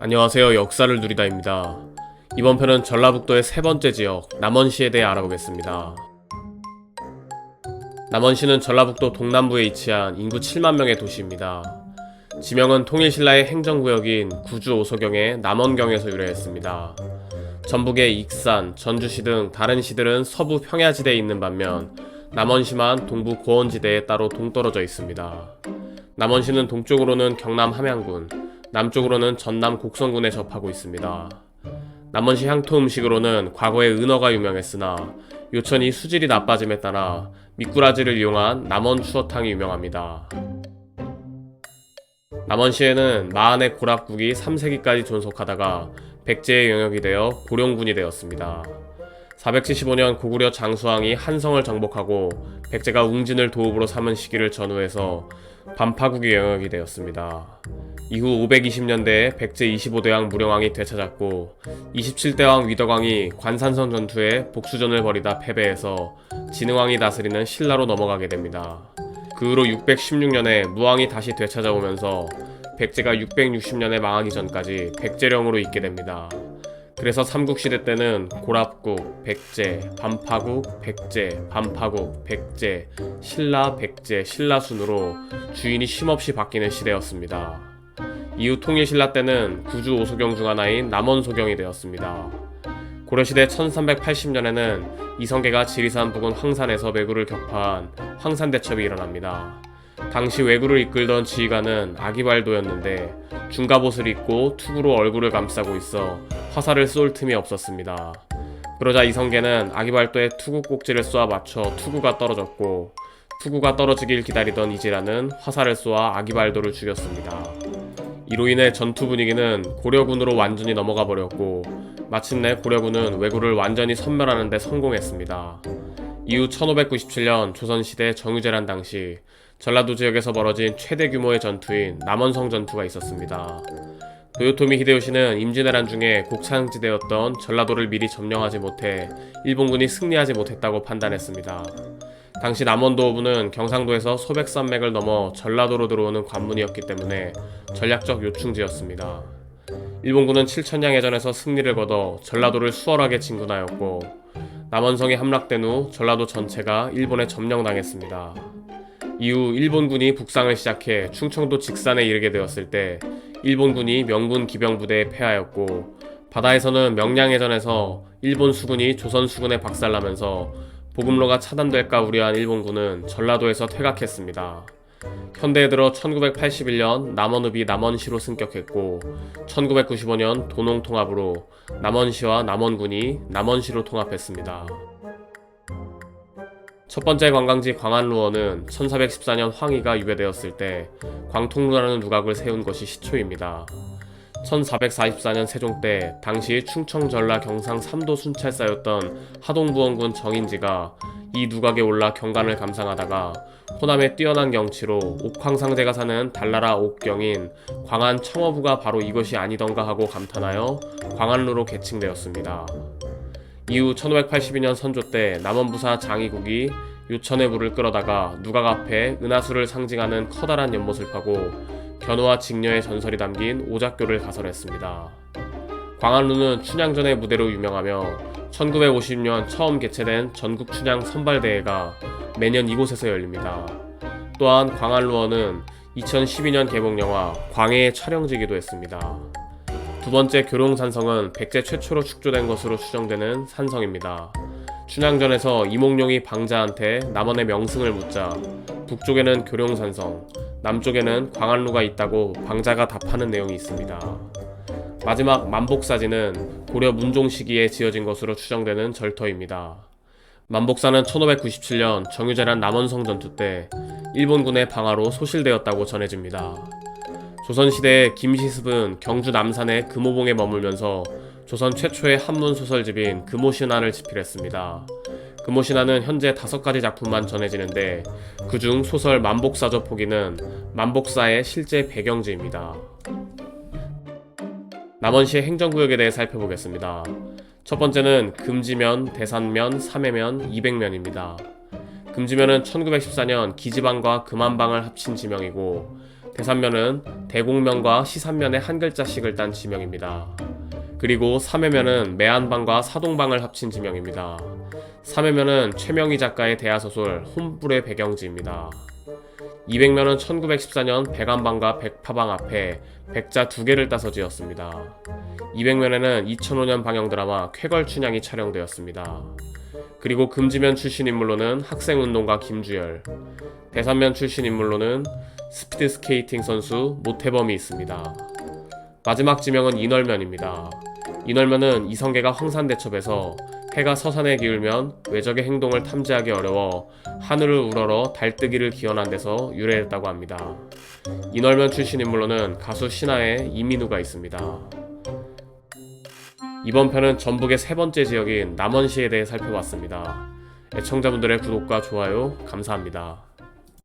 안녕하세요. 역사를 누리다입니다. 이번 편은 전라북도의 세 번째 지역 남원시에 대해 알아보겠습니다. 남원시는 전라북도 동남부에 위치한 인구 7만 명의 도시입니다. 지명은 통일신라의 행정구역인 구주 오소경의 남원경에서 유래했습니다. 전북의 익산, 전주시 등 다른 시들은 서부 평야지대에 있는 반면 남원시만 동부 고원지대에 따로 동떨어져 있습니다. 남원시는 동쪽으로는 경남 함양군, 남쪽으로는 전남 곡성군에 접하고 있습니다. 남원시 향토 음식으로는 과거에 은어가 유명했으나 요천이 수질이 나빠짐에 따라 미꾸라지를 이용한 남원 추어탕이 유명합니다. 남원시에는 마한의 고락국이 3세기까지 존속하다가 백제의 영역이 되어 고령군이 되었습니다. 475년 고구려 장수왕이 한성을 정복하고 백제가 웅진을 도읍으로 삼은 시기를 전후해서 반파국의 영역이 되었습니다. 이후 520년대에 백제 25대왕 무령왕이 되찾았고 27대왕 위덕왕이 관산성 전투에 복수전을 벌이다 패배해서 진흥왕이 다스리는 신라로 넘어가게 됩니다. 그 후로 616년에 무왕이 다시 되찾아오면서 백제가 660년에 망하기 전까지 백제령으로 있게 됩니다. 그래서 삼국시대 때는 고랍국, 백제, 반파국, 백제, 반파국, 백제, 신라, 백제, 신라 순으로 주인이 쉼없이 바뀌는 시대였습니다. 이후 통일신라 때는 구주 오소경 중 하나인 남원소경이 되었습니다. 고려시대 1380년에는 이성계가 지리산 부근 황산에서 왜구를 격파한 황산대첩이 일어납니다. 당시 왜구를 이끌던 지휘관은 아기발도였는데 중갑옷을 입고 투구로 얼굴을 감싸고 있어 화살을 쏠 틈이 없었습니다. 그러자 이성계는 아기발도에 투구 꼭지를 쏘아 맞춰 투구가 떨어졌고 투구가 떨어지길 기다리던 이지라는 화살을 쏘아 아기발도를 죽였습니다. 이로 인해 전투 분위기는 고려군으로 완전히 넘어가 버렸고 마침내 고려군은 왜구를 완전히 섬멸하는 데 성공했습니다. 이후 1597년 조선시대 정유재란 당시 전라도 지역에서 벌어진 최대 규모의 전투인 남원성 전투가 있었습니다. 도요토미 히데요시는 임진왜란 중에 곡창지대였던 전라도를 미리 점령하지 못해 일본군이 승리하지 못했다고 판단했습니다. 당시 남원도호부는 경상도에서 소백산맥을 넘어 전라도로 들어오는 관문이었기 때문에 전략적 요충지였습니다. 일본군은 칠천량해전에서 승리를 거둬 전라도를 수월하게 진군하였고 남원성이 함락된 후 전라도 전체가 일본에 점령당했습니다. 이후 일본군이 북상을 시작해 충청도 직산에 이르게 되었을 때 일본군이 명군 기병부대에 패하였고 바다에서는 명량해전에서 일본 수군이 조선 수군에 박살나면서 보급로가 차단될까 우려한 일본군은 전라도에서 퇴각했습니다. 현대에 들어 1981년 남원읍이 남원시로 승격했고 1995년 도농통합으로 남원시와 남원군이 남원시로 통합했습니다. 첫 번째 관광지 광안루어는 1414년 황희가 유배되었을 때 광통루라는 누각을 세운 것이 시초입니다. 1444년 세종 때 당시 충청 전라 경상 3도 순찰사였던 하동부원군 정인지가 이 누각에 올라 경관을 감상하다가 호남의 뛰어난 경치로 옥황상제가 사는 달나라 옥경인 광안 청어부가 바로 이것이 아니던가 하고 감탄하여 광안루로 개칭되었습니다. 이후 1582년 선조 때 남원부사 장이국이 요천의 물을 끌어다가 누각 앞에 은하수를 상징하는 커다란 연못을 파고 견우와 직녀의 전설이 담긴 오작교를 가설했습니다. 광안루는 춘향전의 무대로 유명하며 1950년 처음 개최된 전국춘향 선발대회가 매년 이곳에서 열립니다. 또한 광안루어는 2012년 개봉 영화 광해의 촬영지이기도 했습니다. 두 번째 교룡산성은 백제 최초로 축조된 것으로 추정되는 산성입니다. 춘향전에서 이몽룡이 방자한테 남원의 명승을 묻자 북쪽에는 교룡산성, 남쪽에는 광안루가 있다고 방자가 답하는 내용이 있습니다. 마지막 만복사지는 고려 문종 시기에 지어진 것으로 추정되는 절터입니다. 만복사는 1597년 정유재란 남원성 전투 때 일본군의 방화로 소실되었다고 전해집니다. 조선시대의 김시습은 경주 남산의 금호봉에 머물면서 조선 최초의 한문 소설집인 금오신화를 집필했습니다. 금오신화는 현재 5가지 작품만 전해지는데 그중 소설 만복사저 포기는 만복사의 실제 배경지입니다. 남원시의 행정구역에 대해 살펴보겠습니다. 첫 번째는 금지면, 대산면, 삼해면, 이백면입니다. 금지면은 1914년 기지방과 금안방을 합친 지명이고 대산면은 대공면과 시산면의 한 글자씩을 딴 지명입니다. 그리고 3회면은 매한방과 사동방을 합친 지명입니다. 3회면은 최명희 작가의 대하소설 혼불의 배경지입니다. 200면은 1914년 백안방과 백파방 앞에 백자 2개를 따서 지었습니다. 200면에는 2005년 방영 드라마 쾌걸춘향이 촬영되었습니다. 그리고 금지면 출신 인물로는 학생운동가 김주열, 대산면 출신 인물로는 스피드스케이팅 선수 모태범이 있습니다. 마지막 지명은 인월면입니다. 인월면은 이성계가 황산대첩에서 해가 서산에 기울면 외적의 행동을 탐지하기 어려워 하늘을 우러러 달뜨기를 기원한 데서 유래했다고 합니다. 인월면 출신 인물로는 가수 신하의 이민우가 있습니다. 이번 편은 전북의 세 번째 지역인 남원시에 대해 살펴봤습니다. 애청자분들의 구독과 좋아요 감사합니다.